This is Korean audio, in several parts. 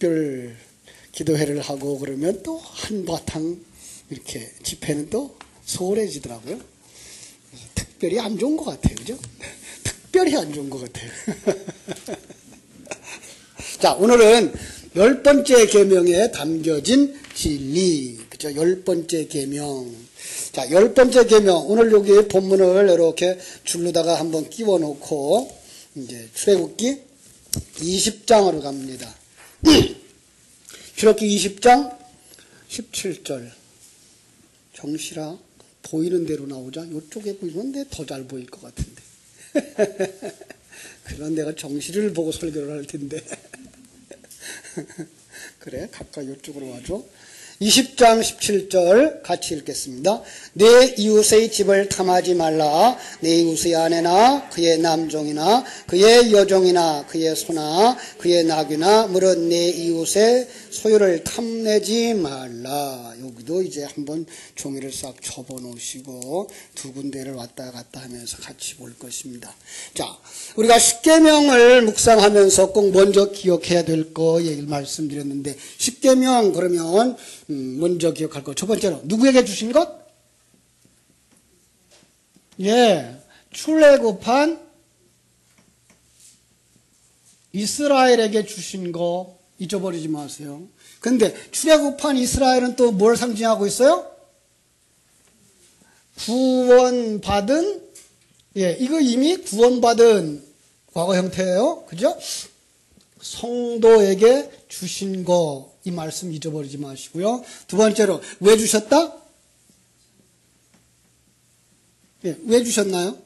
특별 기도회를 하고 그러면 또 한바탕 이렇게 집회는 또 소홀해지더라고요. 특별히 안 좋은 것 같아요. 그죠? 특별히 안 좋은 것 같아요. 자, 오늘은 10번째 계명에 담겨진 진리. 그죠? 10번째 계명. 자, 10번째 계명. 오늘 여기 본문을 이렇게 줄로다가 한번 끼워 놓고, 이제 출애굽기 20장으로 갑니다. 출애굽기 20장 17절. 정실아, 보이는 대로 나오자. 이쪽에 보이는데 더 잘 보일 것 같은데. 그런 내가 정실을 보고 설교를 할 텐데. 그래, 가까이 이쪽으로 와줘. 20장 17절 같이 읽겠습니다. 내 이웃의 집을 탐하지 말라. 내 이웃의 아내나 그의 남종이나 그의 여종이나 그의 소나 그의 나귀나 물은 내 이웃의 소유를 탐내지 말라. 여기도 이제 한번 종이를 싹 접어 놓으시고 두 군데를 왔다 갔다 하면서 같이 볼 것입니다. 자, 우리가 십계명을 묵상하면서 꼭 먼저 기억해야 될 거 얘기를 말씀드렸는데, 십계명 그러면 먼저 기억할 거 첫 번째로 누구에게 주신 것? 예, 출애굽한 이스라엘에게 주신 거 잊어버리지 마세요. 근데 출애굽한 이스라엘은 또 뭘 상징하고 있어요? 구원받은, 예, 이거 이미 구원받은 과거 형태예요. 그죠? 성도에게 주신 거, 이 말씀 잊어버리지 마시고요. 두 번째로, 왜 주셨다? 예, 왜 주셨나요?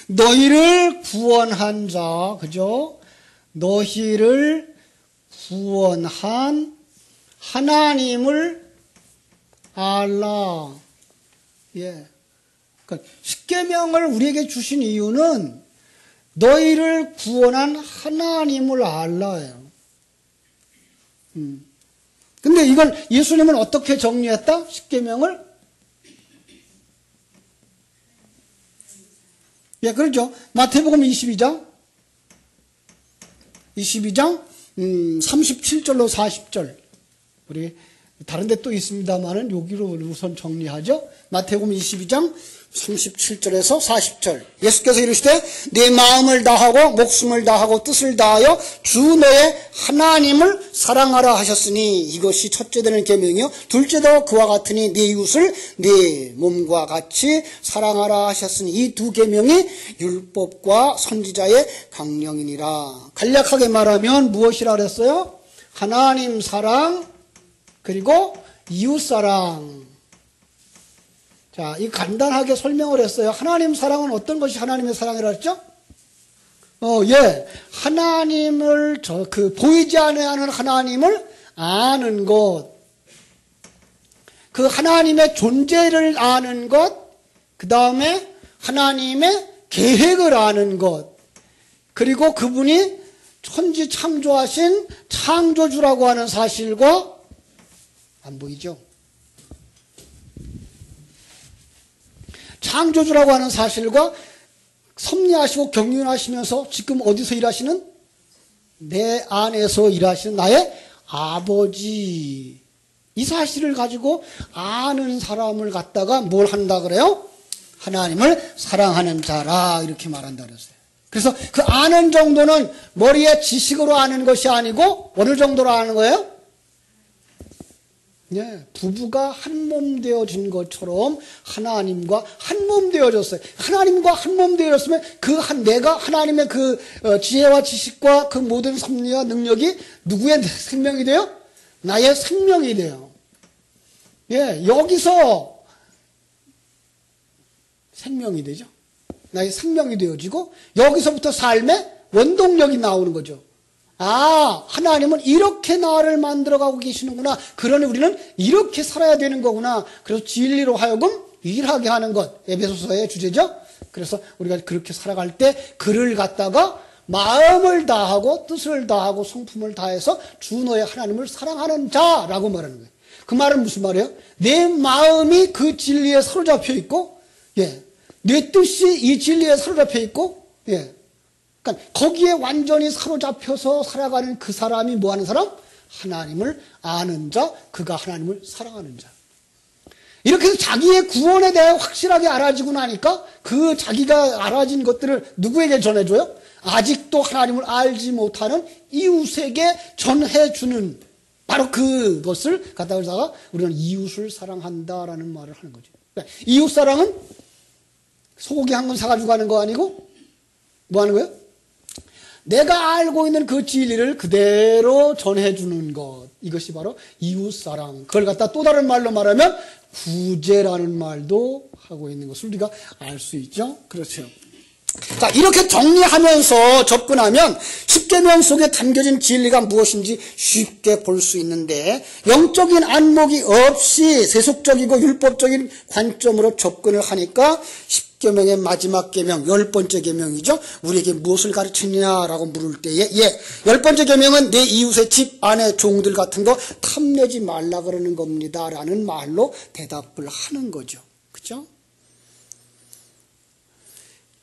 너희를 구원한 자, 그죠? 너희를 구원한 하나님을 알라. 예. 그러니까 십계명을 우리에게 주신 이유는 너희를 구원한 하나님을 알라예요. 근데 이걸 예수님은 어떻게 정리했다? 십계명을? 예, 그렇죠. 마태복음 22장 37절로 40절. 우리 다른 데 또 있습니다만은 여기로 우선 정리하죠. 마태복음 22장 37절에서 40절. 예수께서 이르시되 내 마음을 다하고 목숨을 다하고 뜻을 다하여 주 너의 하나님을 사랑하라 하셨으니 이것이 첫째 되는 계명이요 둘째도 그와 같으니 네 이웃을 네 몸과 같이 사랑하라 하셨으니 이 두 계명이 율법과 선지자의 강령이니라. 간략하게 말하면 무엇이라 그랬어요? 하나님 사랑 그리고 이웃 사랑. 자, 이 간단하게 설명을 했어요. 하나님 사랑은 어떤 것이 하나님의 사랑이라 했죠? 예. 하나님을, 보이지 않는 하나님을 아는 것. 그 하나님의 존재를 아는 것. 그 다음에 하나님의 계획을 아는 것. 그리고 그분이 천지 창조하신 창조주라고 하는 사실과 안 보이죠? 창조주라고 하는 사실과 섭리하시고 경륜하시면서 지금 어디서 일하시는? 내 안에서 일하시는 나의 아버지. 이 사실을 가지고 아는 사람을 갖다가 뭘 한다 그래요? 하나님을 사랑하는 자라 이렇게 말한다 그랬어요. 그래서 그 아는 정도는 머리에 지식으로 아는 것이 아니고 어느 정도로 아는 거예요? 예, 부부가 한 몸 되어진 것처럼 하나님과 한 몸 되어졌어요. 하나님과 한 몸 되어졌으면 내가 하나님의 지혜와 지식과 그 모든 섭리와 능력이 누구의 생명이 돼요? 나의 생명이 돼요. 예, 여기서 생명이 되죠. 나의 생명이 되어지고 여기서부터 삶의 원동력이 나오는 거죠. 아, 하나님은 이렇게 나를 만들어가고 계시는구나. 그러니 우리는 이렇게 살아야 되는 거구나. 그래서 진리로 하여금 일하게 하는 것. 에베소서의 주제죠. 그래서 우리가 그렇게 살아갈 때 그를 갖다가 마음을 다하고 뜻을 다하고 성품을 다해서 주 너의 하나님을 사랑하는 자라고 말하는 거예요. 그 말은 무슨 말이에요? 내 마음이 그 진리에 사로잡혀 있고, 예, 내 뜻이 이 진리에 사로잡혀 있고, 예, 그러니까 거기에 완전히 사로잡혀서 살아가는 그 사람이 뭐 하는 사람? 하나님을 아는 자, 그가 하나님을 사랑하는 자. 이렇게 해서 자기의 구원에 대해 확실하게 알아지고 나니까 그 자기가 알아진 것들을 누구에게 전해줘요? 아직도 하나님을 알지 못하는 이웃에게 전해주는 바로 그것을 갖다가 우리는 이웃을 사랑한다라는 말을 하는 거죠. 그러니까 이웃 사랑은 소고기 한 건 사가지고 가는 거 아니고 뭐 하는 거예요? 내가 알고 있는 그 진리를 그대로 전해주는 것. 이것이 바로 이웃사랑. 그걸 갖다 또 다른 말로 말하면 구제라는 말도 하고 있는 것을 우리가 알 수 있죠. 그렇죠. 자, 이렇게 정리하면서 접근하면 십계명 속에 담겨진 진리가 무엇인지 쉽게 볼 수 있는데 영적인 안목이 없이 세속적이고 율법적인 관점으로 접근을 하니까 십계명의 마지막 계명, 10번째 계명이죠. 우리에게 무엇을 가르치느냐라고 물을 때에 10번째 계명은 내 이웃의 집 안에 종들 같은 거 탐내지 말라 그러는 겁니다 라는 말로 대답을 하는 거죠. 그렇죠?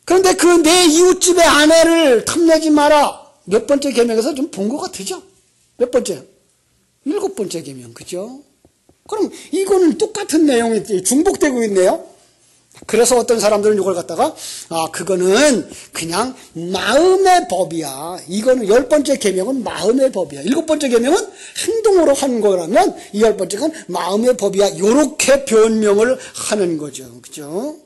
그런데 그 내 이웃집의 아내를 탐내지 마라. 몇 번째 계명에서 좀 본 것 같으죠? 몇 번째? 7번째 계명, 그죠? 그럼 이거는 똑같은 내용이 중복되고 있네요. 그래서 어떤 사람들은 이걸 갖다가 그거는 그냥 마음의 법이야. 이거는 10번째 계명은 마음의 법이야. 7번째 계명은 행동으로 하는 거라면 이 10번째는 마음의 법이야. 이렇게 변명을 하는 거죠. 그죠?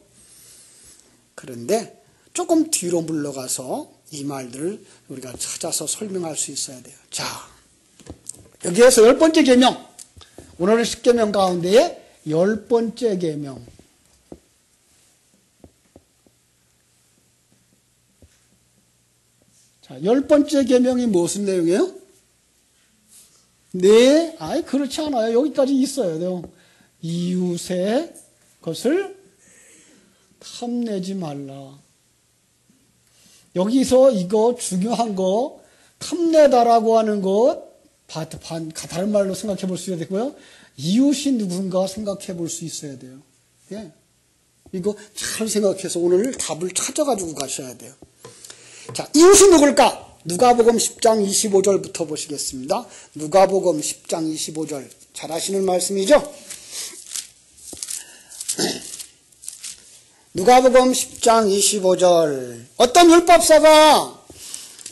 그런데 조금 뒤로 물러가서 이 말들을 우리가 찾아서 설명할 수 있어야 돼요. 자, 여기에서 10번째 계명, 오늘의 10계명 가운데에 10번째 계명. 자, 10번째 계명이 무슨 내용이에요? 네, 그렇지 않아요. 여기까지 있어요. 이웃의 것을 탐내지 말라. 여기서 이거 중요한 거 탐내다라고 하는 것 다른 말로 생각해 볼 수 있어야 되고요. 이웃이 누군가 생각해 볼 수 있어야 돼요. 예. 이거 잘 생각해서 오늘 답을 찾아가지고 가셔야 돼요. 자, 이웃이 누굴까? 누가복음 10장 25절부터 보시겠습니다. 누가복음 10장 25절 잘 아시는 말씀이죠? 누가복음 10장 25절 어떤 율법사가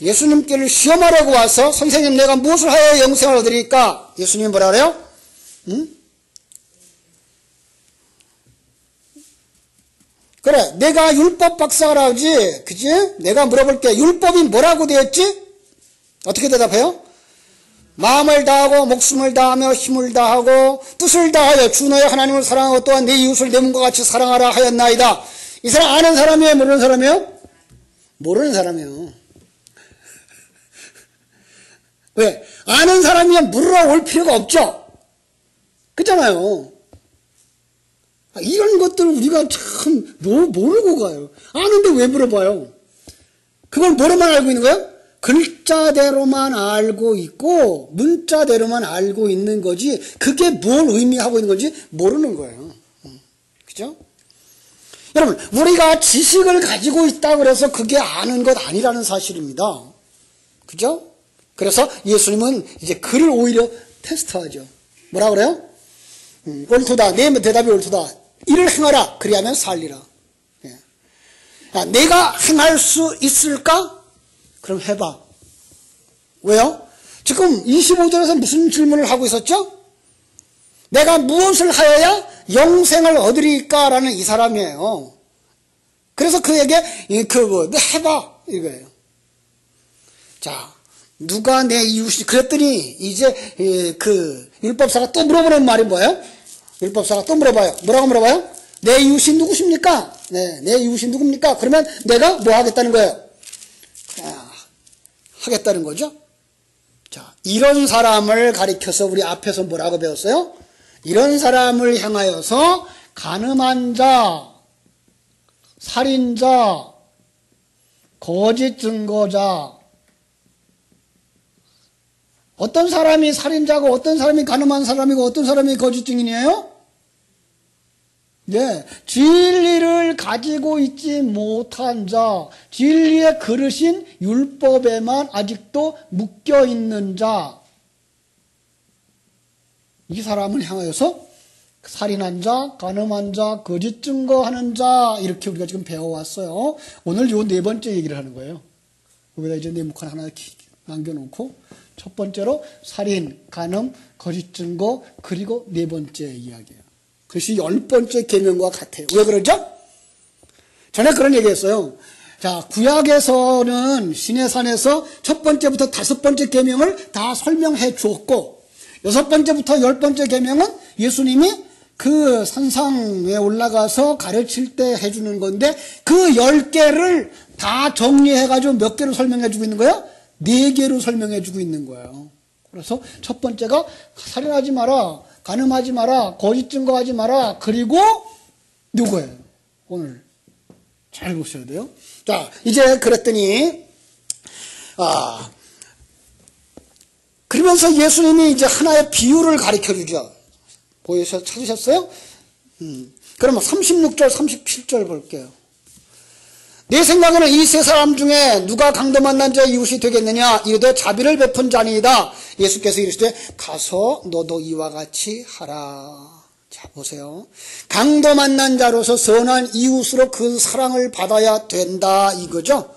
예수님께를 시험하려고 와서 선생님 내가 무엇을 하여 영생을 얻으리까? 예수님이 뭐라 그래요? 응? 그래, 내가 율법 박사라 하지, 그치? 내가 물어볼게. 율법이 뭐라고 되었지? 어떻게 대답해요? 마음을 다하고 목숨을 다하며 힘을 다하고 뜻을 다하여 주 너의 하나님을 사랑하고 또한 내 이웃을 내 몸과 같이 사랑하라 하였나이다. 이 사람 아는 사람이에요? 모르는 사람이에요? 모르는 사람이에요. 왜? 아는 사람이면 물어올 필요가 없죠? 그렇잖아요. 이런 것들을 우리가 참 모르고 가요. 아는데 왜 물어봐요? 그걸 뭐로만 알고 있는 거예요? 글자대로만 알고 있고 문자대로만 알고 있는 거지 그게 뭘 의미하고 있는 건지 모르는 거예요. 그죠? 여러분 우리가 지식을 가지고 있다고 해서 그게 아는 것 아니라는 사실입니다. 그죠? 그래서 예수님은 이제 그를 오히려 테스트하죠. 뭐라 그래요? 옳도다. 내 대답이 옳도다. 이를 행하라. 그리하면 살리라. 예. 내가 행할 수 있을까? 그럼 해봐. 왜요? 지금 25절에서 무슨 질문을 하고 있었죠? 내가 무엇을 하여야 영생을 얻으리까? 라는 이 사람이에요. 그래서 그에게 해봐. 이거예요. 자, 누가 내 이웃이 그랬더니 이제 그 율법사가 또 물어보는 말이 뭐예요? 율법사가 또 물어봐요. 뭐라고 물어봐요? 내 이웃이 누구십니까? 네, 내 이웃이 누굽니까? 그러면 내가 뭐 하겠다는 거예요? 하겠다는 거죠. 자, 이런 사람을 가리켜서 우리 앞에서 뭐라고 배웠어요? 이런 사람을 향하여서 간음한 자, 살인자, 거짓 증거자, 어떤 사람이 살인자고 어떤 사람이 간음한 사람이고 어떤 사람이 거짓 증인이에요? 네, 진리를 가지고 있지 못한 자, 진리의 그릇인 율법에만 아직도 묶여 있는 자, 이 사람을 향하여서 살인한 자, 간음한 자, 거짓 증거하는 자, 이렇게 우리가 지금 배워왔어요. 오늘 요 네 번째 얘기를 하는 거예요. 여기다 이제 네모칸 하나 남겨놓고, 첫 번째로 살인, 간음, 거짓 증거, 그리고 네 번째 이야기예요. 그것이 10번째 계명과 같아요. 왜 그러죠? 전에 그런 얘기했어요. 자, 구약에서는 시내산에서 첫 번째부터 5번째 계명을 다 설명해 주었고, 6번째부터 10번째 계명은 예수님이 그 산상에 올라가서 가르칠 때 해주는 건데, 그 10개를 다 정리해가지고 몇 개로 설명해주고 있는 거예요? 4개로 설명해주고 있는 거예요. 그래서 첫 번째가 살인하지 마라, 간음하지 마라, 거짓 증거하지 마라, 그리고 누구예요? 오늘 잘 보셔야 돼요. 자, 이제 그랬더니 그러면서 예수님이 이제 하나의 비유를 가르쳐 주죠. 찾으셨어요? 그러면 36절, 37절 볼게요. 내 생각에는 이 세 사람 중에 누가 강도 만난 자의 이웃이 되겠느냐? 이르되 자비를 베푼 자니이다. 예수께서 이르시되 가서 너도 이와 같이 하라. 자, 보세요. 강도 만난 자로서 선한 이웃으로 그 사랑을 받아야 된다, 이거죠.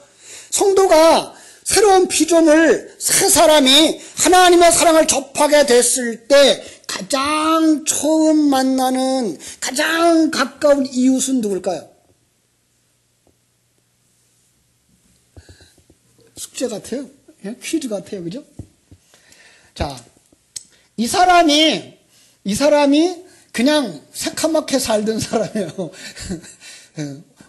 성도가 새로운 피조물 세 사람이 하나님의 사랑을 접하게 됐을 때 가장 처음 만나는 가장 가까운 이웃은 누굴까요? 숙제 같아요. 퀴즈 같아요. 그죠? 자, 이 사람이 그냥 새카맣게 살던 사람이에요.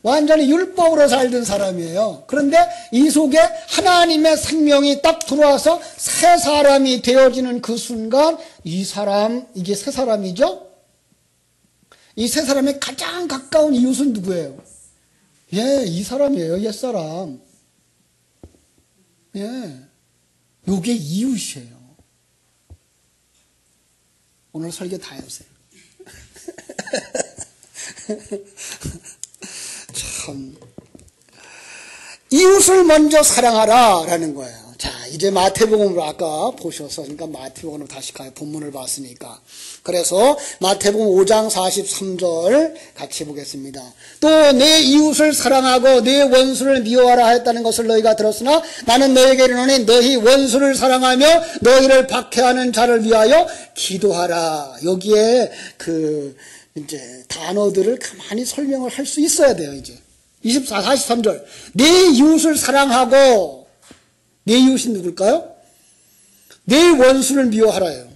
완전히 율법으로 살던 사람이에요. 그런데 이 속에 하나님의 생명이 딱 들어와서 새 사람이 되어지는 그 순간 이 사람, 이게 새 사람이죠? 이 새 사람의 가장 가까운 이웃은 누구예요? 예, 이 사람이에요. 옛사람. 예, 요게 이웃이에요. 오늘 설교 다 해주세요. 참, 이웃을 먼저 사랑하라라는 거예요. 자, 이제 마태복음으로 아까 보셔서, 그러니까 마태복음으로 다시 가요. 본문을 봤으니까. 그래서 마태복음 5장 43절 같이 보겠습니다. 또 내 이웃을 사랑하고 내 원수를 미워하라 했다는 것을 너희가 들었으나 나는 너희에게 이르노니 너희 원수를 사랑하며 너희를 박해하는 자를 위하여 기도하라. 여기에 이제 단어들을 가만히 설명을 할 수 있어야 돼요, 이제. 43절. 내 이웃을 사랑하고, 내 이웃이 누굴까요? 내 원수를 미워하라요.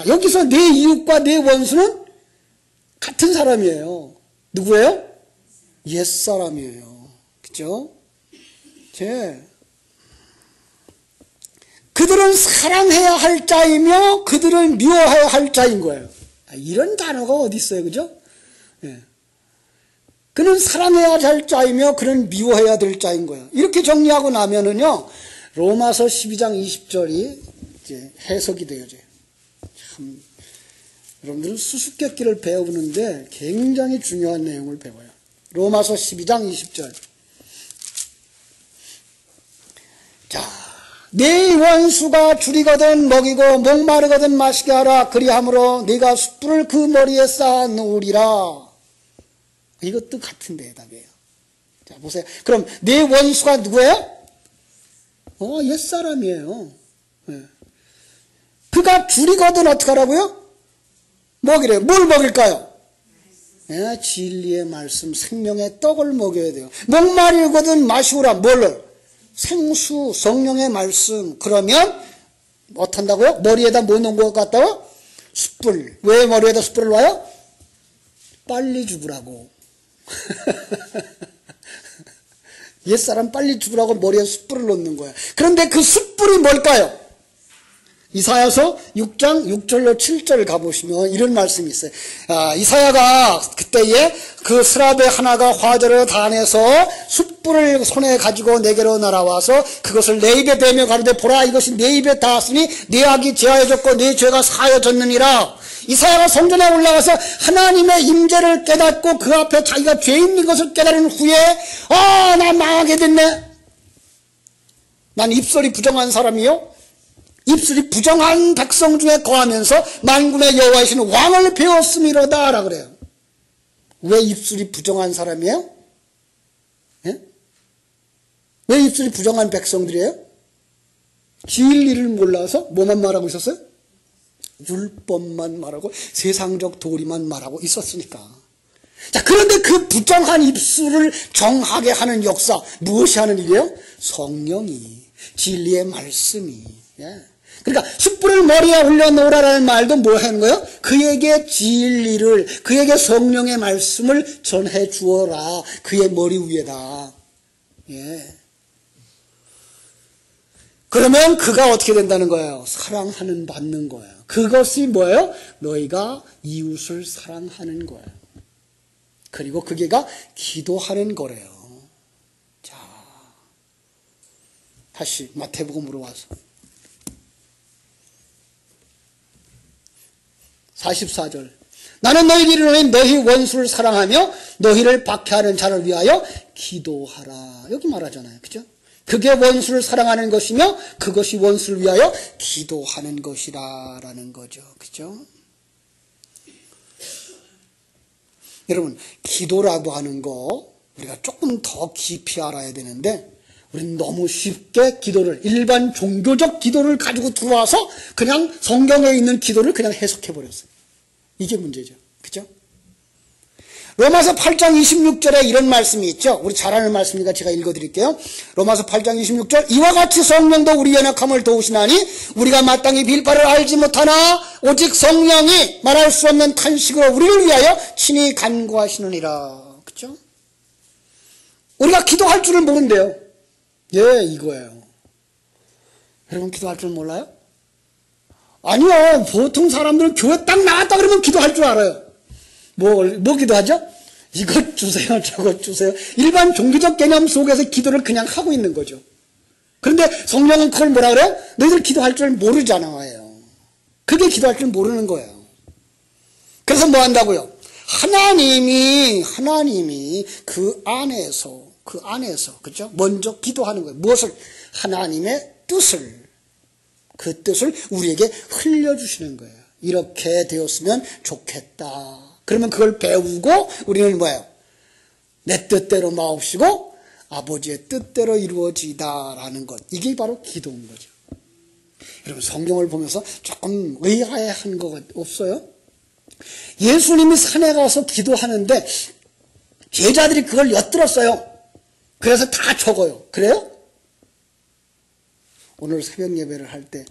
여기서 내 이웃과 내 원수는 같은 사람이에요. 누구예요? 옛사람이에요. 그죠? 그들은 사랑해야 할 자이며 그들은 미워해야 할 자인 거예요. 이런 단어가 어디 있어요, 그죠? 예. 그는 사랑해야 할 자이며 그는 미워해야 될 자인 거예요. 이렇게 정리하고 나면은요, 로마서 12장 20절이 이제 해석이 되어져요. 참, 여러분들은 수수께끼를 배우는데 굉장히 중요한 내용을 배워요. 로마서 12장 20절. 자, 네 원수가 줄이거든 먹이고 목마르거든 마시게 하라. 그리함으로 네가 숯불을 그 머리에 쌓아 놓으리라. 이것도 같은 대답이에요. 자, 보세요. 그럼 네 원수가 누구예요? 옛사람이에요. 네. 그가 줄이거든 어떻게 하라고요? 먹이래요. 뭘 먹일까요? 네, 진리의 말씀, 생명의 떡을 먹여야 돼요. 목마르거든 마시오라. 뭘로? 생수, 성령의 말씀. 그러면 어떻다고요? 머리에다 뭐 놓은 것 같다고? 숯불. 왜 머리에다 숯불을 놔요? 빨리 죽으라고. 옛사람 빨리 죽으라고 머리에 숯불을 놓는 거야. 그런데 그 숯불이 뭘까요? 이사야서 6장 6절로 7절 가보시면 이런 말씀이 있어요. 이사야가 그때에 그 스라베 하나가 화재로 단해서 숯불을 손에 가지고 내게로 날아와서 그것을 내 입에 대며 가로되 보라 이것이 내 입에 닿았으니 내 악이 제하여졌고 내 죄가 사하여졌느니라. 이사야가 성전에 올라가서 하나님의 임재를 깨닫고 그 앞에 자기가 죄 있는 것을 깨달은 후에 나 망하게 됐네. 난 입술이 부정한 사람이요, 입술이 부정한 백성 중에 거하면서 만군의 여호와이신 왕을 배웠음이로다 라고 그래요. 왜 입술이 부정한 사람이에요? 예? 왜 입술이 부정한 백성들이에요? 진리를 몰라서 뭐만 말하고 있었어요? 율법만 말하고 세상적 도리만 말하고 있었으니까. 자, 그런데 그 부정한 입술을 정하게 하는 역사, 무엇이 하는 일이에요? 성령이, 진리의 말씀이. 예. 그러니까 숯불을 머리에 올려놓으라는 말도 뭐 하는 거예요? 그에게 진리를, 그에게 성령의 말씀을 전해 주어라. 그의 머리 위에다. 예. 그러면 그가 어떻게 된다는 거예요? 사랑하는 받는 거예요. 그것이 뭐예요? 너희가 이웃을 사랑하는 거예요. 그리고 그게가 기도하는 거래요. 자, 다시 마태복음으로 와서 44절. 나는 너희를 이르노니 너희 원수를 사랑하며 너희를 박해하는 자를 위하여 기도하라. 여기 말하잖아요. 그죠? 그게 원수를 사랑하는 것이며 그것이 원수를 위하여 기도하는 것이라는 거죠. 그죠? 여러분, 기도라고 하는 거 우리가 조금 더 깊이 알아야 되는데 우리는 너무 쉽게 기도를, 일반 종교적 기도를 가지고 들어와서 그냥 성경에 있는 기도를 그냥 해석해 버렸어요. 이게 문제죠. 그죠? 로마서 8장 26절에 이런 말씀이 있죠. 우리 잘 아는 말씀이니까 제가 읽어드릴게요. 로마서 8장 26절. 이와 같이 성령도 우리 연약함을 도우시나니 우리가 마땅히 빌바를 알지 못하나 오직 성령이 말할 수 없는 탄식으로 우리를 위하여 친히 간구하시느니라. 그죠? 우리가 기도할 줄을 모른대요. 예, 이거예요. 여러분 기도할 줄 몰라요? 아니요. 보통 사람들은 교회 딱 나왔다 그러면 기도할 줄 알아요. 뭐 기도하죠? 이것 주세요, 저것 주세요. 일반 종교적 개념 속에서 기도를 그냥 하고 있는 거죠. 그런데 성령은 그걸 뭐라 그래요? 너희들 기도할 줄 모르잖아요. 그게 기도할 줄 모르는 거예요. 그래서 뭐 한다고요? 하나님이 그 안에서, 그죠? 먼저 기도하는 거예요. 무엇을? 하나님의 뜻을, 그 뜻을 우리에게 흘려주시는 거예요. 이렇게 되었으면 좋겠다. 그러면 그걸 배우고 우리는 뭐예요? 내 뜻대로 마옵시고 아버지의 뜻대로 이루어지다라는 것. 이게 바로 기도인 거죠. 여러분 성경을 보면서 조금 의아해한 거 없어요? 예수님이 산에 가서 기도하는데 제자들이 그걸 엿들었어요. 그래서 다 적어요. 그래요? 오늘 새벽 예배를 할 때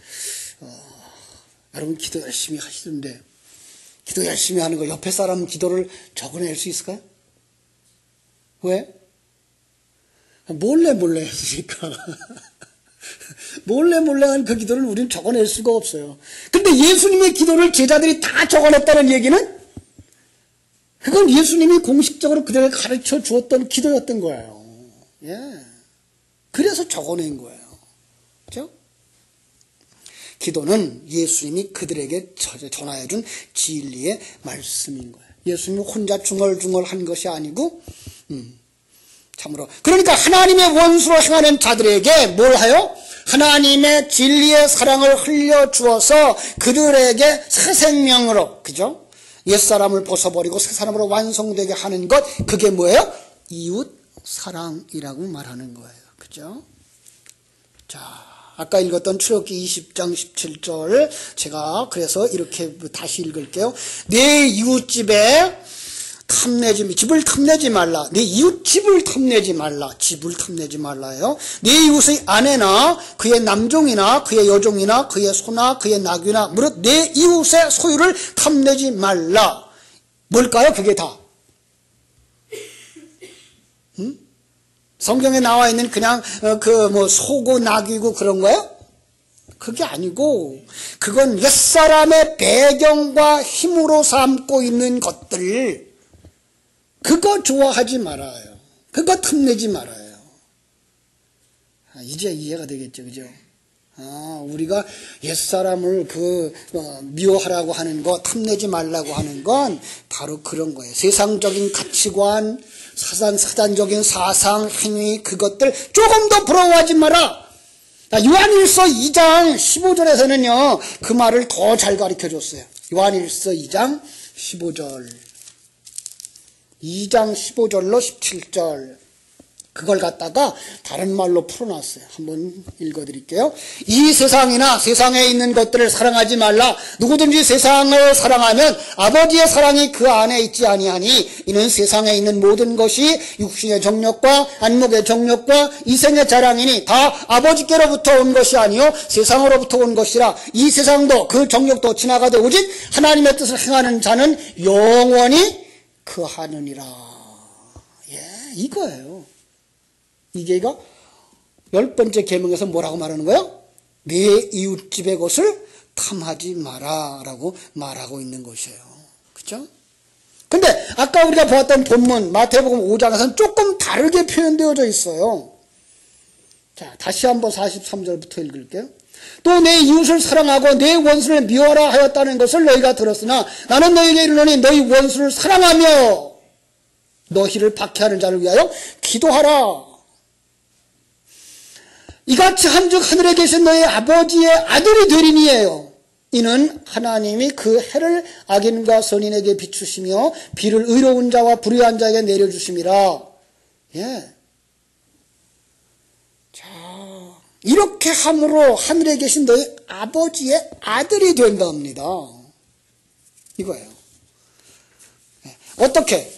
여러분 기도 열심히 하시던데 기도 열심히 하는 거 옆에 사람 기도를 적어낼 수 있을까요? 왜? 몰래 했으니까. 몰래 한 그 기도를 우리는 적어낼 수가 없어요. 근데 예수님의 기도를 제자들이 다 적어냈다는 얘기는 그건 예수님이 공식적으로 그들에게 가르쳐 주었던 기도였던 거예요. 예. 그래서 적어낸 거예요. 그렇죠? 기도는 예수님이 그들에게 전하여준 진리의 말씀인 거예요. 예수님이 혼자 중얼중얼한 것이 아니고 참으로 그러니까 하나님의 원수로 행하는 자들에게 뭘 하여? 하나님의 진리의 사랑을 흘려주어서 그들에게 새 생명으로, 그죠? 옛사람을 벗어버리고 새 사람으로 완성되게 하는 것, 그게 뭐예요? 이웃 사랑이라고 말하는 거예요. 그죠? 자, 아까 읽었던 출애굽기 20장 17절 제가 그래서 이렇게 다시 읽을게요. 내 이웃집에 집을 탐내지 말라. 내 이웃 집을 탐내지 말라. 집을 탐내지 말라요. 내 이웃의 아내나 그의 남종이나 그의 여종이나 그의 소나 그의 나귀나 무릇 내 이웃의 소유를 탐내지 말라. 뭘까요? 그게 다. 성경에 나와 있는 그냥 소고 나귀고 그런 거예요? 그게 아니고 그건 옛사람의 배경과 힘으로 삼고 있는 것들, 그거 좋아하지 말아요. 그거 탐내지 말아요. 이제 이해가 되겠죠, 그죠? 우리가 옛사람을 미워하라고 하는 거, 탐내지 말라고 하는 건 바로 그런 거예요. 세상적인 가치관, 사단적인 사상, 행위, 그것들 조금 더 부러워하지 마라. 요한일서 2장 15절에서는요, 그 말을 더 잘 가르쳐 줬어요. 요한일서 2장 15절. 2장 15절로 17절. 그걸 갖다가 다른 말로 풀어놨어요. 한번 읽어드릴게요. 이 세상이나 세상에 있는 것들을 사랑하지 말라. 누구든지 세상을 사랑하면 아버지의 사랑이 그 안에 있지 아니하니 이는 세상에 있는 모든 것이 육신의 정욕과 안목의 정욕과 이생의 자랑이니 다 아버지께로부터 온 것이 아니요 세상으로부터 온 것이라. 이 세상도 그 정욕도 지나가되 오직 하나님의 뜻을 행하는 자는 영원히 그하느니라. 이거예요. 이게가 10번째 계명에서 뭐라고 말하는 거예요? 내 이웃집의 것을 탐하지 마라 라고 말하고 있는 것이에요. 그죠? 근데 아까 우리가 보았던 본문 마태복음 5장에서는 조금 다르게 표현되어져 있어요. 자, 다시 한번 43절부터 읽을게요. 또 내 이웃을 사랑하고 내 원수를 미워하라 하였다는 것을 너희가 들었으나 나는 너희에게 이르노니 너희 원수를 사랑하며 너희를 박해하는 자를 위하여 기도하라. 이같이 한즉 하늘에 계신 너희 아버지의 아들이 되리니에요. 이는 하나님이 그 해를 악인과 선인에게 비추시며 비를 의로운 자와 불의한 자에게 내려주심이라. 자, 이렇게 함으로 하늘에 계신 너희 아버지의 아들이 된답니다. 이거예요. 어떻게?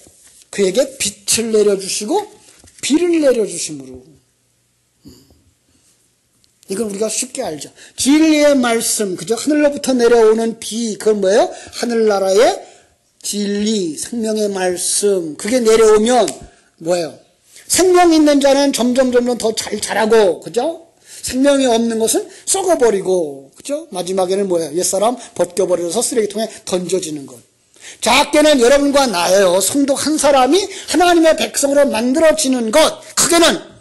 그에게 빛을 내려주시고 비를 내려주심으로. 이건 우리가 쉽게 알죠. 진리의 말씀, 그죠? 하늘로부터 내려오는 비, 그건 뭐예요? 하늘나라의 진리, 생명의 말씀, 그게 내려오면 뭐예요? 생명 있는 자는 점점 더 잘 자라고, 그죠? 생명이 없는 것은 썩어버리고, 그죠? 마지막에는 뭐예요? 옛사람 벗겨버려서 쓰레기통에 던져지는 것. 작게는 여러분과 나예요. 성도 한 사람이 하나님의 백성으로 만들어지는 것, 크게는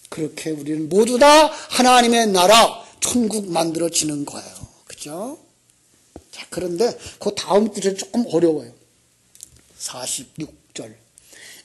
그렇게 우리는 모두 다 하나님의 나라, 천국 만들어지는 거예요. 그죠? 자, 그런데 그 다음 구절이 조금 어려워요. 46절.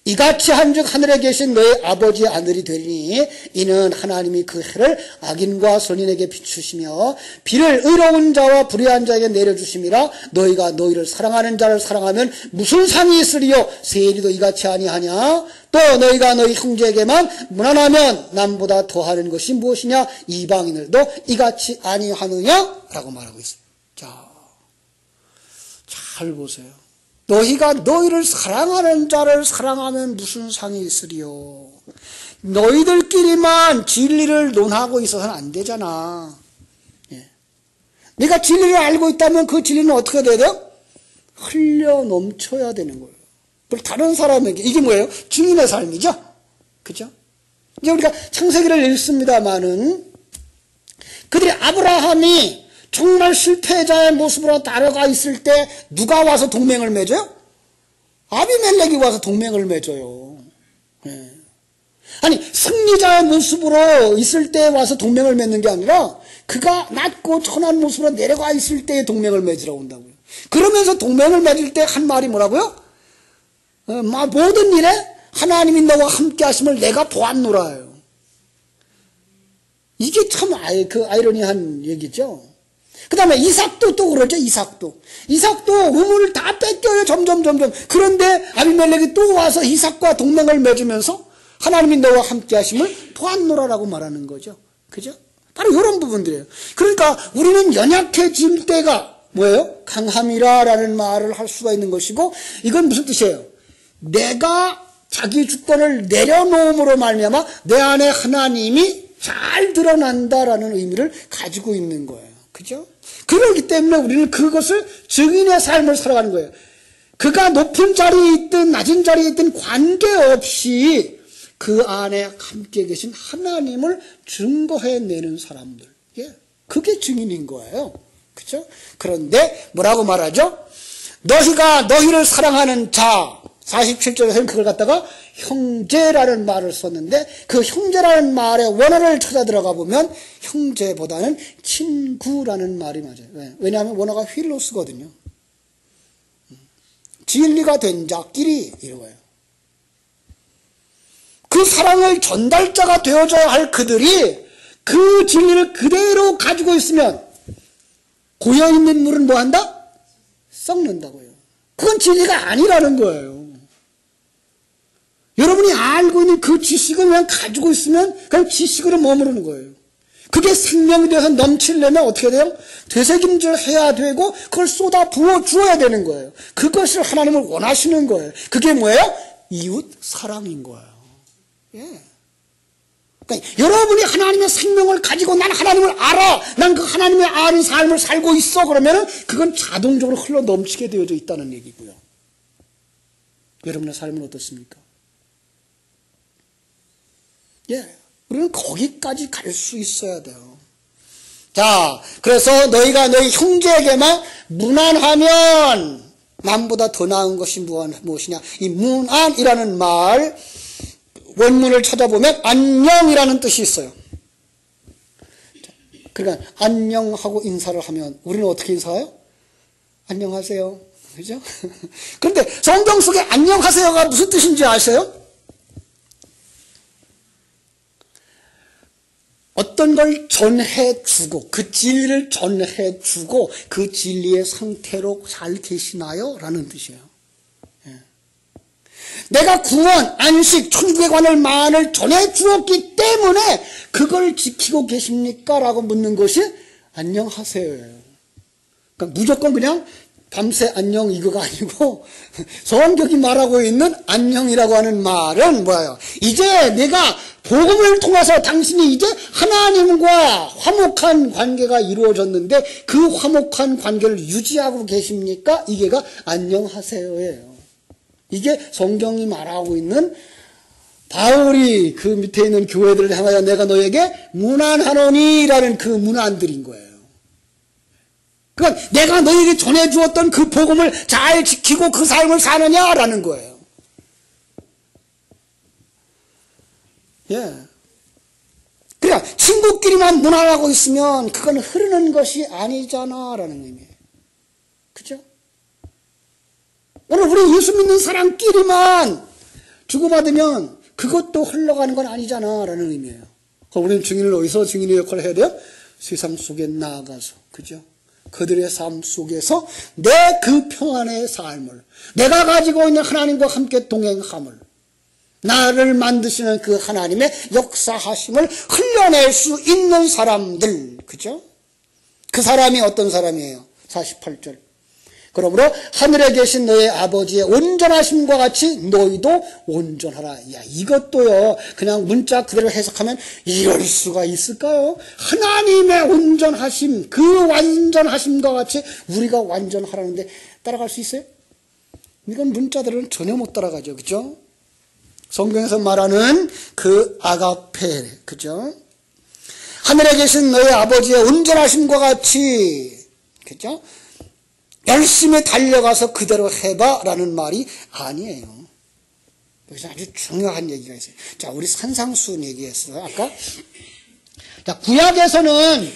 이같이 한즉 하늘에 계신 너희 아버지의 아들이 되리니 이는 하나님이 그 해를 악인과 선인에게 비추시며 비를 의로운 자와 불의한 자에게 내려주심이라. 너희가 너희를 사랑하는 자를 사랑하면 무슨 상이 있으리요? 세리도 이같이 아니하냐? 또 너희가 너희 형제에게만 무난하면 남보다 더하는 것이 무엇이냐? 이방인들도 이같이 아니하느냐? 라고 말하고 있어요. 자, 잘 보세요. 너희가 너희를 사랑하는 자를 사랑하면 무슨 상이 있으리요? 너희들끼리만 진리를 논하고 있어서는 안 되잖아. 네가 진리를 알고 있다면 그 진리는 어떻게 돼야 돼요? 흘려 넘쳐야 되는 거예요. 그리고 다른 사람에게, 이게 뭐예요? 증인의 삶이죠? 그죠? 이제 우리가 창세기를 읽습니다마는 그들이 아브라함이 정말 실패자의 모습으로 따라가 있을 때 누가 와서 동맹을 맺어요? 아비멜렉이 와서 동맹을 맺어요. 아니, 승리자의 모습으로 있을 때 와서 동맹을 맺는 게 아니라 그가 낮고 천한 모습으로 내려가 있을 때 동맹을 맺으러 온다고요. 그러면서 동맹을 맺을 때 한 말이 뭐라고요? 모든 일에 하나님이 너와 함께 하심을 내가 보았노라요. 이게 참 아이러니한 얘기죠. 그 다음에 이삭도 또 그러죠. 이삭도 우물을 다 뺏겨요. 점점. 그런데 아비멜렉이 또 와서 이삭과 동맹을 맺으면서 하나님이 너와 함께 하심을 보았노라라고 말하는 거죠. 그죠? 바로 이런 부분들이에요. 그러니까 우리는 연약해질 때가 뭐예요? 강함이라라는 말을 할 수가 있는 것이고, 이건 무슨 뜻이에요? 내가 자기 주권을 내려놓음으로 말미암아 내 안에 하나님이 잘 드러난다라는 의미를 가지고 있는 거예요. 그죠? 그렇기 때문에 우리는 그것을 증인의 삶을 살아가는 거예요. 그가 높은 자리에 있든 낮은 자리에 있든 관계없이 그 안에 함께 계신 하나님을 증거해내는 사람들. 그게 증인인 거예요. 그죠? 그런데 뭐라고 말하죠? 너희가 너희를 사랑하는 자, 47절에서는 그걸 갖다가 형제라는 말을 썼는데 그 형제라는 말의 원어를 찾아 들어가 보면 형제보다는 친구라는 말이 맞아요. 왜냐하면 원어가 휠로스거든요. 진리가 된 자끼리 이거예요. 그 사랑을 전달자가 되어줘야 할 그들이 그 진리를 그대로 가지고 있으면 고여있는 물은 뭐한다? 썩는다고요. 그건 진리가 아니라는 거예요. 여러분이 알고 있는 그 지식을 그냥 가지고 있으면 그냥 지식으로 머무르는 거예요. 그게 생명이 돼서 넘치려면 어떻게 돼요? 되새김질 해야 되고 그걸 쏟아 부어 주어야 되는 거예요. 그것을 하나님을 원하시는 거예요. 그게 뭐예요? 이웃 사랑인 거예요. 예. 그러니까 여러분이 하나님의 생명을 가지고 난 하나님을 알아. 난 그 하나님의 아는 삶을 살고 있어. 그러면은 그건 자동적으로 흘러 넘치게 되어져 있다는 얘기고요. 여러분의 삶은 어떻습니까? 예. 우리는 거기까지 갈 수 있어야 돼요. 자, 그래서 너희가 너희 형제에게만 무난하면 남보다 더 나은 것이 무엇이냐? 이 무난이라는 말 원문을 찾아보면 안녕이라는 뜻이 있어요. 그러니까 안녕하고 인사를 하면 우리는 어떻게 인사해요? 안녕하세요. 그죠? 그런데 성경 속에 안녕하세요가 무슨 뜻인지 아세요? 어떤 걸 전해주고 그 진리를 전해주고 그 진리의 상태로 잘 계시나요? 라는 뜻이에요. 예. 내가 구원, 안식, 천국에 관한 말을 전해주었기 때문에 그걸 지키고 계십니까? 라고 묻는 것이 안녕하세요예요. 그러니까 무조건 그냥 밤새 안녕 이거가 아니고 성경이 말하고 있는 안녕이라고 하는 말은 뭐예요? 이제 내가 복음을 통해서 당신이 이제 하나님과 화목한 관계가 이루어졌는데 그 화목한 관계를 유지하고 계십니까? 이게가 안녕하세요예요. 이게 성경이 말하고 있는 바울이 그 밑에 있는 교회들을 향하여 내가 너에게 문안하노니라는 그 문안들인 거예요. 그러니까 내가 너에게 전해주었던 그 복음을 잘 지키고 그 삶을 사느냐라는 거예요. 예. 그러니까 친구끼리만 문안하고 있으면 그건 흐르는 것이 아니잖아라는 의미예요. 그죠? 오늘 우리 예수 믿는 사람끼리만 주고받으면 그것도 흘러가는 건 아니잖아라는 의미예요. 우리는 증인을 어디서 증인의 역할을 해야 돼요? 세상 속에 나아가서. 그죠? 그들의 삶 속에서 내 그 평안의 삶을, 내가 가지고 있는 하나님과 함께 동행함을, 나를 만드시는 그 하나님의 역사하심을 흘려낼 수 있는 사람들, 그죠? 그 사람이 어떤 사람이에요? 48절. 그러므로 하늘에 계신 너의 아버지의 온전하심과 같이 너희도 온전하라. 야, 이것도요, 그냥 문자 그대로 해석하면 이럴 수가 있을까요? 하나님의 온전하심, 그 완전하심과 같이 우리가 완전하라는데 따라갈 수 있어요? 이건 문자들은 전혀 못 따라가죠. 그죠? 성경에서 말하는 그 아가페, 그죠? 하늘에 계신 너의 아버지의 온전하심과 같이, 그죠? 열심히 달려가서 그대로 해봐라는 말이 아니에요. 여기서 아주 중요한 얘기가 있어요. 자, 우리 산상수훈 얘기했어요. 아까. 자, 구약에서는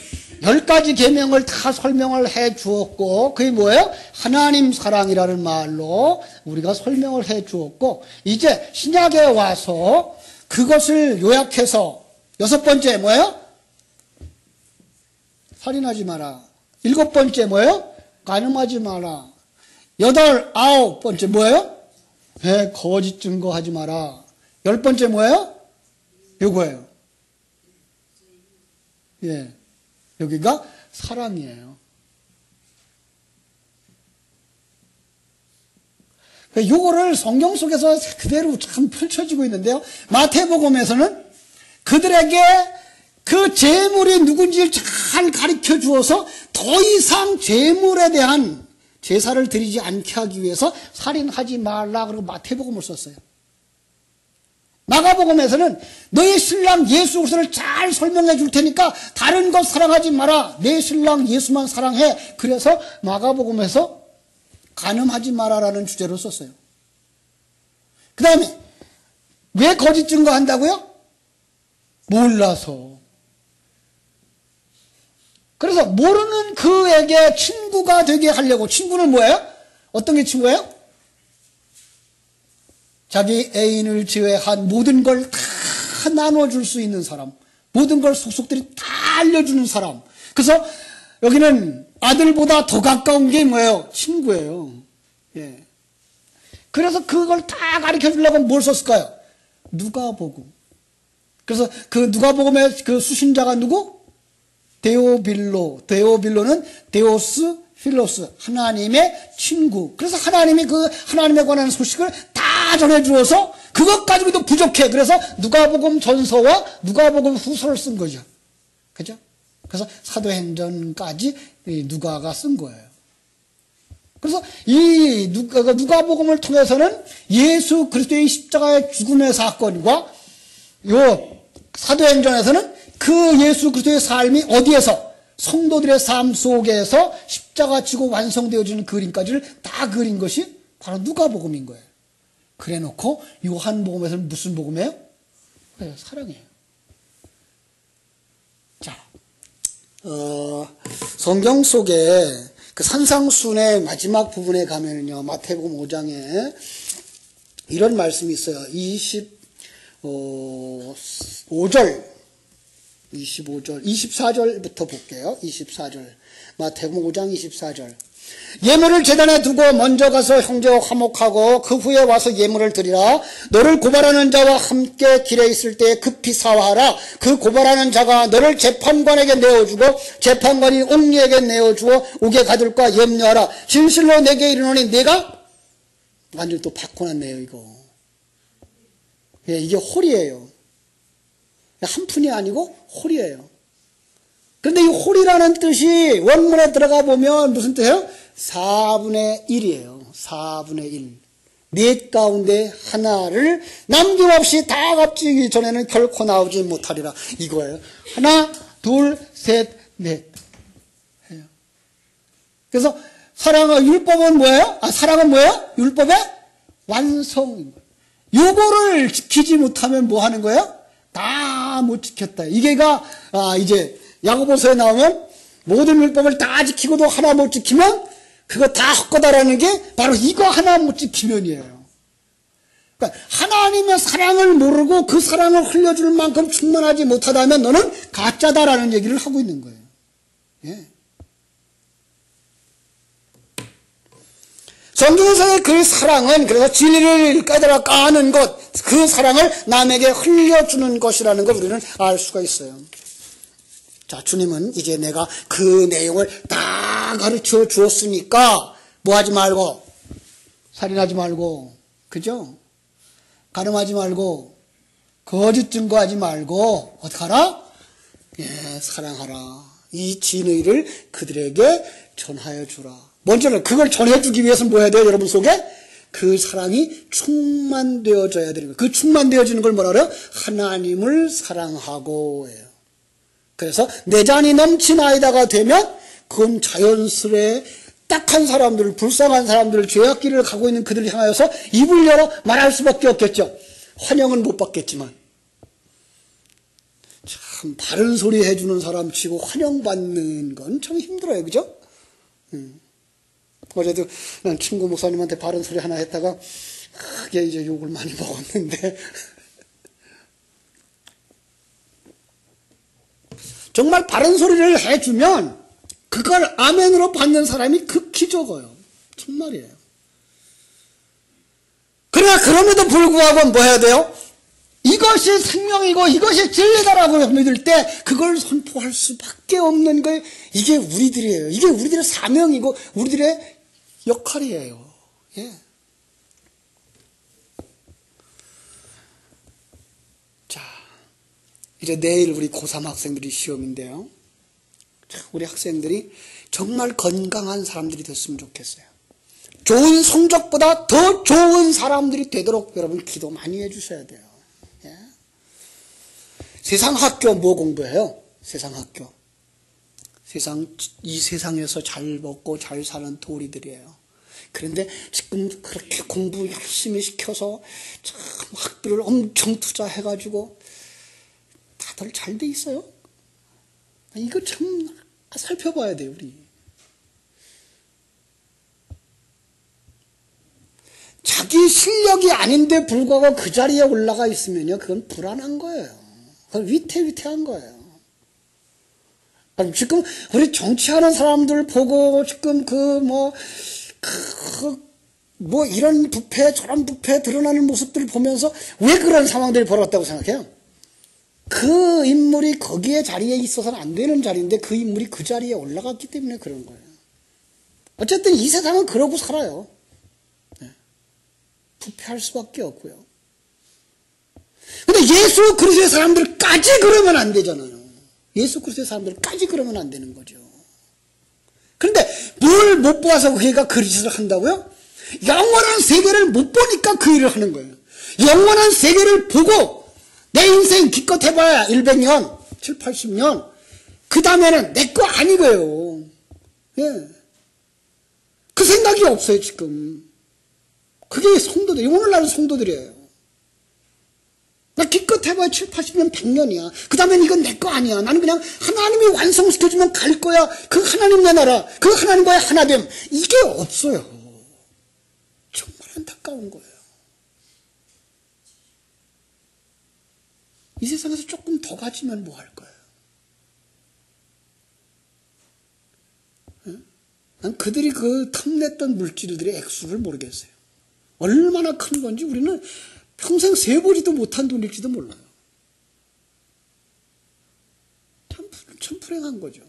10가지 계명을 다 설명을 해 주었고, 그게 뭐예요? 하나님 사랑이라는 말로 우리가 설명을 해 주었고, 이제 신약에 와서 그것을 요약해서 6번째 뭐예요? 살인하지 마라. 7번째 뭐예요? 간음하지 마라. 8, 9번째 뭐예요? 거짓 증거하지 마라. 10번째 뭐예요? 요거예요. 예. 여기가 사랑이에요. 요거를 성경 속에서 그대로 참 펼쳐지고 있는데요. 마태복음에서는 그들에게 그 재물이 누군지를 잘 가르쳐 주어서 더 이상 재물에 대한 제사를 드리지 않게 하기 위해서 살인하지 말라 그러고 마태복음을 썼어요. 마가복음에서는 너의 신랑 예수 그리스도를 잘 설명해 줄 테니까 다른 것 사랑하지 마라. 내 신랑 예수만 사랑해. 그래서 마가복음에서 간음하지 마라라는 주제로 썼어요. 그 다음에 왜 거짓 증거한다고요? 몰라서. 그래서 모르는 그에게 친구가 되게 하려고. 친구는 뭐예요? 어떤 게 친구예요? 자기 애인을 제외한 모든 걸 다 나눠줄 수 있는 사람, 모든 걸 속속들이 다 알려주는 사람. 그래서 여기는 아들보다 더 가까운 게 뭐예요? 친구예요. 예. 그래서 그걸 다 가르쳐 주려고 뭘 썼을까요? 누가복음. 그래서 그 누가복음의 그 수신자가 누구? 데오빌로. 데오빌로는 데오스 필로스, 하나님의 친구. 그래서 하나님이 그 하나님에 관한 소식을 다 전해주어서 그것 가지고도 부족해. 그래서 누가복음 전서와 누가복음 후서를 쓴 거죠. 그죠? 그래서 사도행전까지 누가가 쓴 거예요. 그래서 이 누가복음을 통해서는 예수 그리스도의 십자가의 죽음의 사건과 요 사도행전에서는 그 예수 그리스도의 삶이 어디에서 성도들의 삶 속에서 십자가 지고 완성되어지는 그림까지를 다 그린 것이 바로 누가복음인 거예요. 그래 놓고 요한복음에서는 무슨 복음이에요? 네, 사랑이에요. 자, 성경 속에 그 산상순의 마지막 부분에 가면은요, 마태복음 5장에 이런 말씀이 있어요. 24절부터 볼게요. 24절. 마태복음 5장 24절. 예물을 제단에 두고 먼저 가서 형제와 화목하고 그 후에 와서 예물을 드리라. 너를 고발하는 자와 함께 길에 있을 때 급히 사화하라. 그 고발하는 자가 너를 재판관에게 내어주고 재판관이 옥리에게 내어주어 옥에 가둘까 염려하라. 진실로 내게 이르노니 내가 완전히 또 바꿔놨네요 이거. 예, 이게 홀이에요. 한 푼이 아니고 홀이에요. 그런데 이 홀이라는 뜻이 원문에 들어가 보면 무슨 뜻이에요? 4분의 1이에요. 4분의 1. 넷 가운데 하나를 남김없이 다 갚기 전에는 결코 나오지 못하리라. 이거예요. 하나, 둘, 셋, 넷. 그래서 사랑은 율법은 뭐예요? 사랑은 뭐예요? 율법의 완성인 거예요. 요거를 지키지 못하면 뭐 하는 거예요? 다 못 지켰다. 이게가 이제 야고보서에 나오면 모든 율법을 다 지키고도 하나 못 지키면 그거 다 헛거다라는 게 바로 이거 하나 못 지키면이에요. 그러니까 하나님의 사랑을 모르고 그 사랑을 흘려줄 만큼 충만하지 못하다면 너는 가짜다라는 얘기를 하고 있는 거예요. 예. 성경에서의 그 사랑은 그래서 진리를 깨달아 까는 것, 그 사랑을 남에게 흘려주는 것이라는 걸 우리는 알 수가 있어요. 자, 주님은 이제 내가 그 내용을 다 가르쳐 주었으니까 뭐 하지 말고, 살인하지 말고, 그죠? 가늠하지 말고, 거짓 증거하지 말고, 어떡하라? 예, 사랑하라. 이 진의를 그들에게 전하여 주라. 먼저는 그걸 전해주기 위해서는 뭐 해야 돼요? 여러분 속에? 그 사랑이 충만되어져야 되는 거예요. 그 충만되어지는 걸 뭐라 그래요? 하나님을 사랑하고 해요. 그래서 내 잔이 넘치나이다가 되면 그건 자연스레 딱한 사람들, 불쌍한 사람들, 죄악길을 가고 있는 그들을 향하여서 입을 열어 말할 수밖에 없겠죠. 환영은 못 받겠지만. 참 바른 소리 해주는 사람 치고 환영받는 건 참 힘들어요. 그죠? 어제도 난 친구 목사님한테 바른 소리 하나 했다가 크게 이제 욕을 많이 먹었는데 정말 바른 소리를 해주면 그걸 아멘으로 받는 사람이 극히 적어요. 정말이에요. 그러나 그럼에도 불구하고 뭐 해야 돼요? 이것이 생명이고 이것이 진리다라고 믿을 때 그걸 선포할 수밖에 없는 거예요. 이게 우리들이에요. 이게 우리들의 사명이고 우리들의 역할이에요. 예. 자, 이제 내일 우리 고3 학생들이 시험인데요. 우리 학생들이 정말 건강한 사람들이 됐으면 좋겠어요. 좋은 성적보다 더 좋은 사람들이 되도록 여러분 기도 많이 해주셔야 돼요. 예. 세상 학교 뭐 공부해요? 세상 학교. 이 세상에서 잘 먹고 잘 사는 도리들이에요. 그런데 지금 그렇게 공부 열심히 시켜서 참 학비를 엄청 투자해가지고 다들 잘 돼 있어요. 이거 참 살펴봐야 돼요, 우리. 자기 실력이 아닌데 불구하고 그 자리에 올라가 있으면요, 그건 불안한 거예요. 그건 위태위태한 거예요. 지금 우리 정치하는 사람들 보고 지금 이런 부패 저런 부패 드러나는 모습들을 보면서 왜 그런 상황들이 벌어졌다고 생각해요? 그 인물이 거기에 자리에 있어서는 안 되는 자리인데 그 인물이 그 자리에 올라갔기 때문에 그런 거예요. 어쨌든 이 세상은 그러고 살아요. 부패할 수밖에 없고요. 근데 예수 그리스도의 사람들까지 그러면 안 되잖아요. 예수 그리스도의 사람들까지 그러면 안 되는 거죠. 그런데 뭘 못 보아서 그가 그 짓을 한다고요? 영원한 세계를 못 보니까 그 일을 하는 거예요. 영원한 세계를 보고 내 인생 기껏 해봐야 100년, 7, 80년 그 다음에는 내 거 아니고요. 예. 그 생각이 없어요, 지금. 그게 성도들, 오늘날 성도들이에요. 나 기껏 해봐야 7, 80년, 100년이야. 그 다음엔 이건 내 거 아니야. 나는 그냥 하나님이 완성시켜주면 갈 거야. 그 하나님 내 나라, 그 하나님과의 하나됨. 이게 없어요. 정말 안타까운 거예요. 이 세상에서 조금 더 가지면 뭐 할 거예요? 난 그들이 그 탐냈던 물질들의 액수를 모르겠어요. 얼마나 큰 건지 우리는 평생 세보지도 못한 돈일지도 몰라요. 참 불행한 거죠.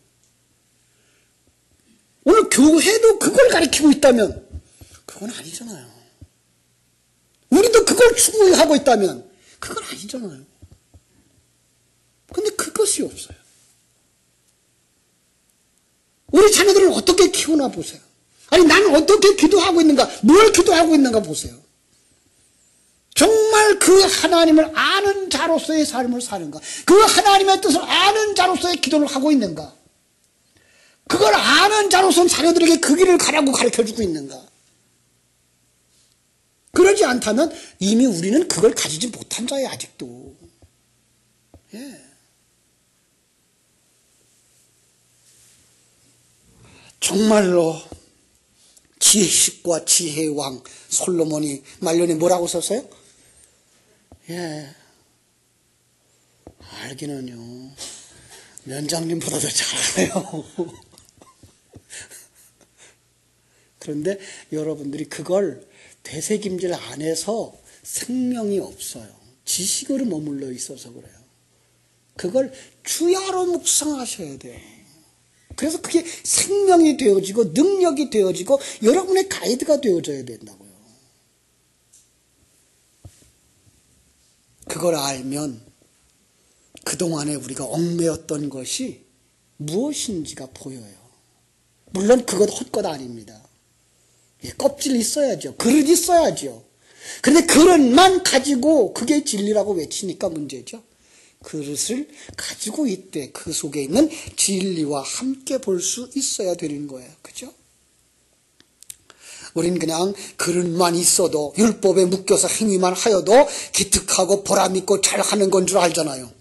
오늘 교회도 그걸 가르치고 있다면 그건 아니잖아요. 우리도 그걸 추구하고 있다면 그건 아니잖아요. 근데 그것이 없어요. 우리 자녀들을 어떻게 키우나 보세요. 아니 나는 어떻게 기도하고 있는가, 뭘 기도하고 있는가 보세요. 정말 그 하나님을 아는 자로서의 삶을 사는가, 그 하나님의 뜻을 아는 자로서의 기도를 하고 있는가, 그걸 아는 자로서 자녀들에게 그 길을 가라고 가르쳐주고 있는가. 그러지 않다면 이미 우리는 그걸 가지지 못한 자예요, 아직도. 예. 정말로 지식과 지혜의 왕 솔로몬이 말년에 뭐라고 썼어요? 예, 알기는요 면장님보다도 잘 알아요. 그런데 여러분들이 그걸 되새김질 안 해서 생명이 없어요. 지식으로 머물러 있어서 그래요. 그걸 주야로 묵상하셔야 돼요. 그래서 그게 생명이 되어지고 능력이 되어지고 여러분의 가이드가 되어져야 된다고요. 그걸 알면 그동안에 우리가 얽매였던 것이 무엇인지가 보여요. 물론 그것 헛것 아닙니다. 껍질 있어야죠. 그릇 있어야죠. 그런데 그릇만 가지고 그게 진리라고 외치니까 문제죠. 그릇을 가지고 있되 그 속에 있는 진리와 함께 볼 수 있어야 되는 거예요. 그죠? 우린 그냥 그릇만 있어도 율법에 묶여서 행위만 하여도 기특하고 보람있고 잘하는 건 줄 알잖아요.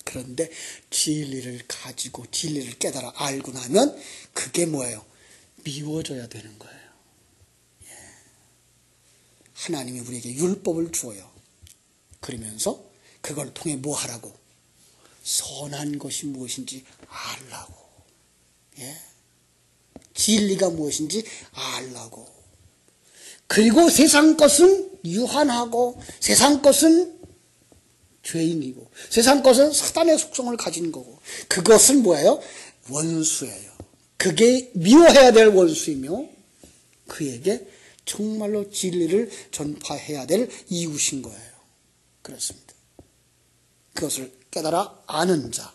그런데 진리를 가지고 진리를 깨달아 알고 나면 그게 뭐예요? 미워져야 되는 거예요. 예. 하나님이 우리에게 율법을 주어요. 그러면서 그걸 통해 뭐 하라고? 선한 것이 무엇인지 알라고. 예. 진리가 무엇인지 알라고. 그리고 세상 것은 유한하고 세상 것은 죄인이고 세상 것은 사단의 속성을 가진 거고 그것은 뭐예요? 원수예요. 그게 미워해야 될 원수이며 그에게 정말로 진리를 전파해야 될 이웃인 거예요. 그렇습니다. 그것을 깨달아 아는 자,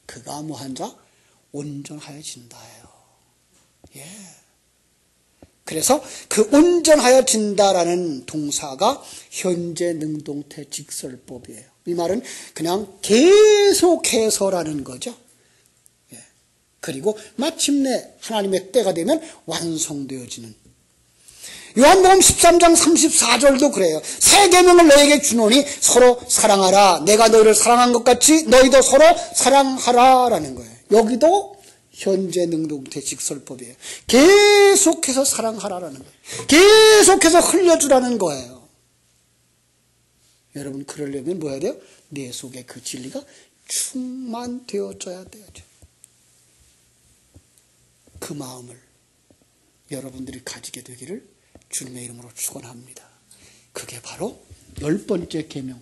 그가 뭐한 자? 온전하여진다예요. 예. 그래서 그 온전하여진다라는 동사가 현재 능동태 직설법이에요. 이 말은 그냥 계속해서라는 거죠. 예. 그리고 마침내 하나님의 때가 되면 완성되어지는 요한복음 13장 34절도 그래요. 새 계명을 너에게 주노니 서로 사랑하라. 내가 너희를 사랑한 것 같이 너희도 서로 사랑하라라는 거예요. 여기도 현재 능동태직설법이에요. 계속해서 사랑하라라는 거예요. 계속해서 흘려주라는 거예요. 여러분 그러려면 뭐 해야 돼요? 내 속에 그 진리가 충만되어져야 돼야죠. 그 마음을 여러분들이 가지게 되기를 주님의 이름으로 축원합니다. 그게 바로 10번째 계명,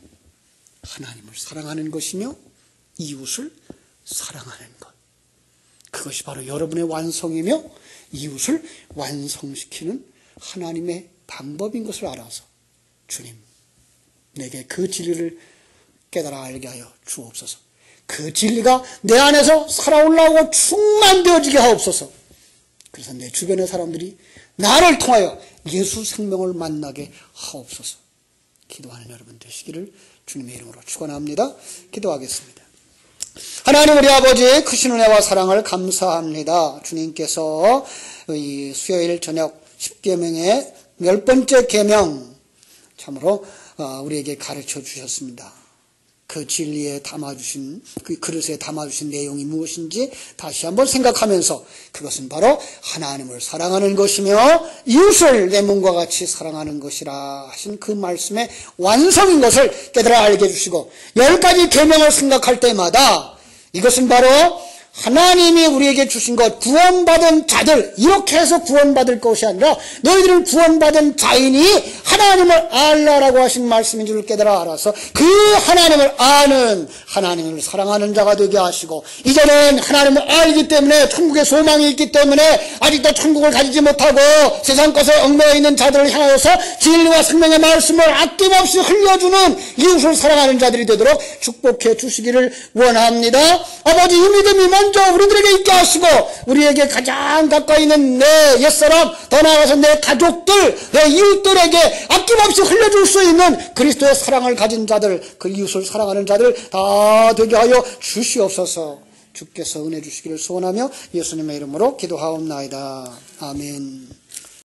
하나님을 사랑하는 것이며 이웃을 사랑하는 것. 그것이 바로 여러분의 완성이며 이웃을 완성시키는 하나님의 방법인 것을 알아서 주님, 내게 그 진리를 깨달아 알게 하여 주옵소서. 그 진리가 내 안에서 살아올라오고 충만되어지게 하옵소서. 그래서 내 주변의 사람들이 나를 통하여 예수 생명을 만나게 하옵소서. 기도하는 여러분 되시기를 주님의 이름으로 축원합니다. 기도하겠습니다. 하나님 우리 아버지의 크신 은혜와 사랑을 감사합니다. 주님께서 이 수요일 저녁 10계명의 10번째 계명 참으로 우리에게 가르쳐 주셨습니다. 그 진리에 담아주신, 그 그릇에 담아주신 내용이 무엇인지 다시 한번 생각하면서 그것은 바로 하나님을 사랑하는 것이며 이웃을 내 몸과 같이 사랑하는 것이라 하신 그 말씀의 완성인 것을 깨달아 알게 해주시고 10가지 계명을 생각할 때마다 이것은 바로 하나님이 우리에게 주신 것, 구원받은 자들, 이렇게 해서 구원받을 것이 아니라 너희들은 구원받은 자이니 하나님을 알라라고 하신 말씀인 줄 깨달아 알아서 그 하나님을 아는, 하나님을 사랑하는 자가 되게 하시고 이제는 하나님을 알기 때문에 천국의 소망이 있기 때문에 아직도 천국을 가지지 못하고 세상 것에 얽매여 있는 자들을 향하여서 진리와 생명의 말씀을 아낌없이 흘려주는 이웃을 사랑하는 자들이 되도록 축복해 주시기를 원합니다. 아버지, 이 믿음이 먼저 우리들에게 있게 하시고 우리에게 가장 가까이 있는 내 옛사람, 더 나아가서 내 가족들, 내 이웃들에게 아낌없이 흘려줄 수 있는 그리스도의 사랑을 가진 자들, 그 이웃을 사랑하는 자들 다 되게 하여 주시옵소서. 주께서 은혜 주시기를 소원하며 예수님의 이름으로 기도하옵나이다. 아멘.